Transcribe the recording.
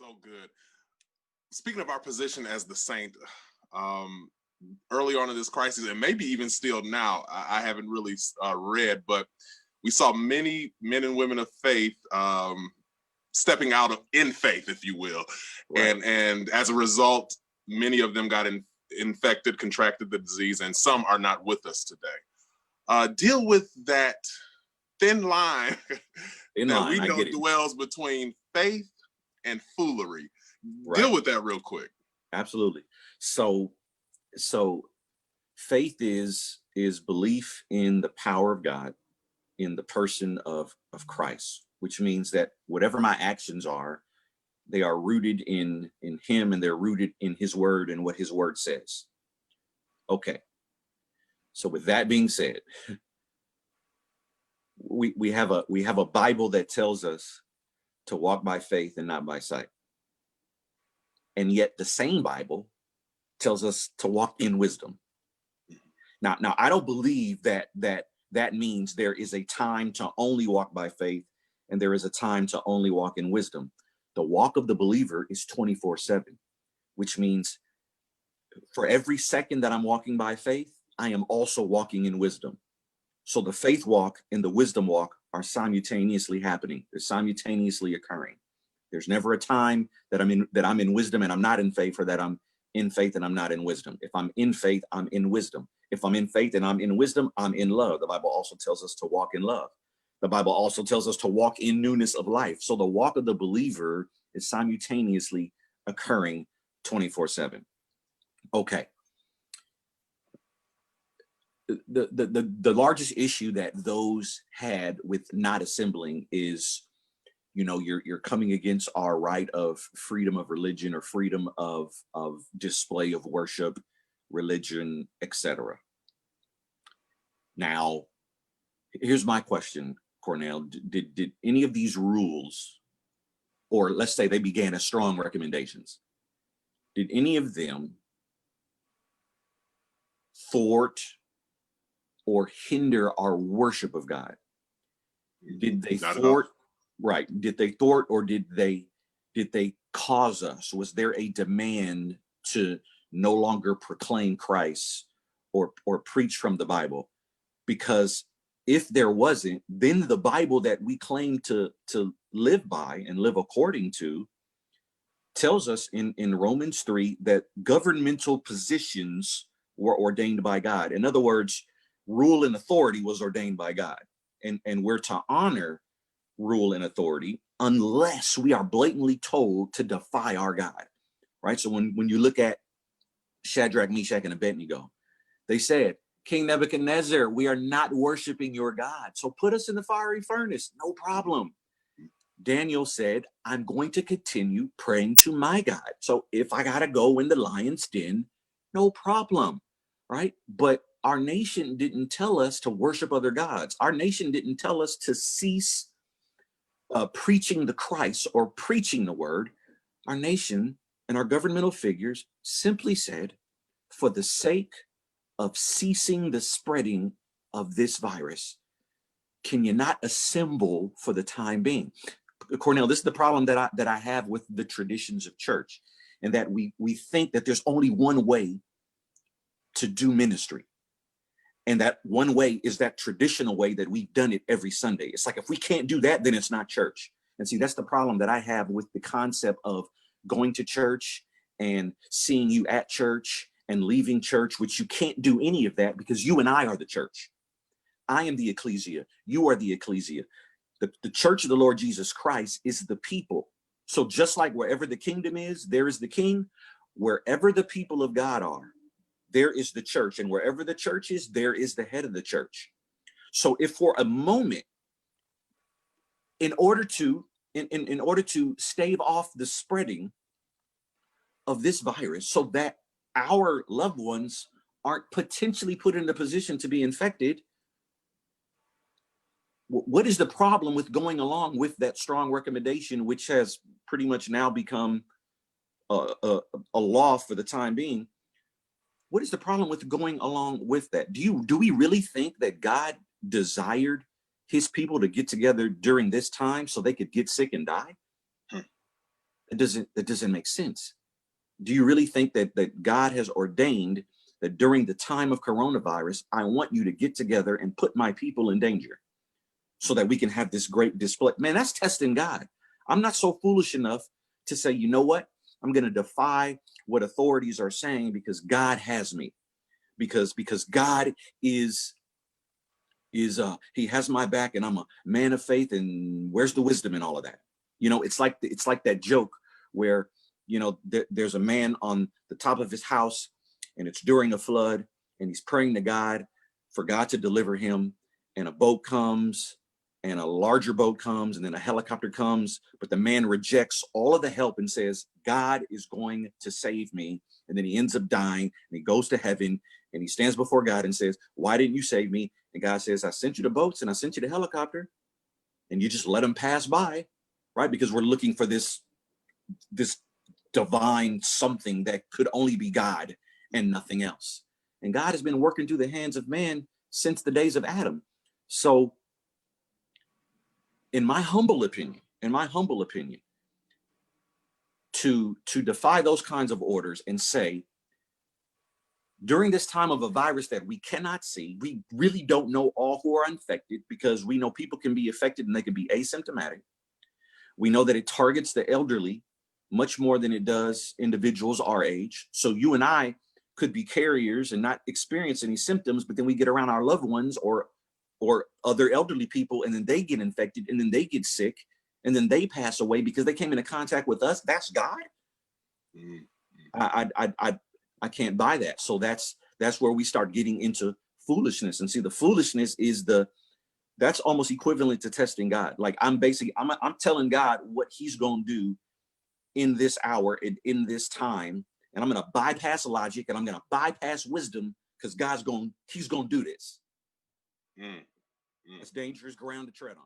So good. Speaking of our position as the saint, early on in this crisis, and maybe even still now, I haven't really read, but we saw many men and women of faith stepping out in faith, if you will. Right. And as a result, many of them got infected, contracted the disease, and some are not with us today. Deal with that thin line we know dwells between faith and foolery. Right. Deal with that real quick. Absolutely. So faith is belief in the power of God, in the person of Christ, which means that whatever my actions are, they are rooted in him, and they're rooted in his word and what his word says. Okay. So with that being said, we have a Bible that tells us to walk by faith and not by sight. And yet the same Bible tells us to walk in wisdom. Now I don't believe that means there is a time to only walk by faith and there is a time to only walk in wisdom. The walk of the believer is 24/7, which means for every second that I'm walking by faith, I am also walking in wisdom. So the faith walk and the wisdom walk are simultaneously happening. They're simultaneously occurring. There's never a time that I'm in wisdom and I'm not in faith, or that I'm in faith and I'm not in wisdom. If I'm in faith, I'm in wisdom. If I'm in faith and I'm in wisdom, I'm in love. The Bible also tells us to walk in love. The Bible also tells us to walk in newness of life. So the walk of the believer is simultaneously occurring 24/7. Okay. The largest issue that those had with not assembling is, you're coming against our right of freedom of religion, or freedom of display of worship, religion, etc. Now, here's my question, Cornell. Did any of these rules, or let's say they began as strong recommendations, did any of them thwart or hinder our worship of God? Did they thwart? Right. Did they thwart, or did they cause us? Was there a demand to no longer proclaim Christ or preach from the Bible? Because if there wasn't, then the Bible that we claim to live by and live according to tells us in Romans 3 that governmental positions were ordained by God. In other words, rule and authority was ordained by God. And we're to honor rule and authority unless we are blatantly told to defy our God, right? So when you look at Shadrach, Meshach, and Abednego, they said, King Nebuchadnezzar, we are not worshiping your God, so put us in the fiery furnace, no problem. Daniel said, I'm going to continue praying to my God. So if I gotta go in the lion's den, no problem, right? But our nation didn't tell us to worship other gods. Our nation didn't tell us to cease preaching the Christ or preaching the word. Our nation and our governmental figures simply said, for the sake of ceasing the spreading of this virus, can you not assemble for the time being? Cornell, this is the problem that I have with the traditions of church, and that we think that there's only one way to do ministry. And that one way is that traditional way that we've done it every Sunday. It's like, if we can't do that, then it's not church. And see, that's the problem that I have with the concept of going to church and seeing you at church and leaving church, which you can't do any of that because you and I are the church. I am the ecclesia. You are the ecclesia. The church of the Lord Jesus Christ is the people. So just like wherever the kingdom is, there is the king. Wherever the people of God are, there is the church. And wherever the church is, there is the head of the church. So if for a moment, in order to stave off the spreading of this virus so that our loved ones aren't potentially put in a position to be infected, what is the problem with going along with that strong recommendation, which has pretty much now become a law for the time being? What is the problem with going along with that? Do we really think that God desired his people to get together during this time so they could get sick and die? That doesn't make sense. Do you really think that God has ordained that during the time of coronavirus, I want you to get together and put my people in danger so that we can have this great display? Man, that's testing God. I'm not so foolish enough to say, you know what? I'm going to defy what authorities are saying because God has me. Because God is he has my back, and I'm a man of faith, and where's the wisdom in all of that? You know, it's like that joke where, you know, there's a man on the top of his house, and it's during a flood, and he's praying to God for God to deliver him, and a boat comes, and a larger boat comes, and then a helicopter comes, but the man rejects all of the help and says, God is going to save me. And then he ends up dying, and he goes to heaven, and he stands before God and says, why didn't you save me? And God says, I sent you the boats and I sent you the helicopter, and you just let them pass by, right? Because we're looking for this divine something that could only be God and nothing else. And God has been working through the hands of man since the days of Adam. So in my humble opinion, to defy those kinds of orders and say, during this time of a virus that we cannot see, we really don't know all who are infected, because we know people can be affected and they can be asymptomatic. We know that it targets the elderly much more than it does individuals our age. So you and I could be carriers and not experience any symptoms, but then we get around our loved ones or other elderly people, and then they get infected, and then they get sick, and then they pass away because they came into contact with us. That's God. I can't buy that. So that's where we start getting into foolishness. And see, the foolishness is that's almost equivalent to testing God. Like I'm telling God what he's going to do in this hour and in this time. And I'm going to bypass logic, and I'm going to bypass wisdom, because he's going to do this. It's dangerous ground to tread on.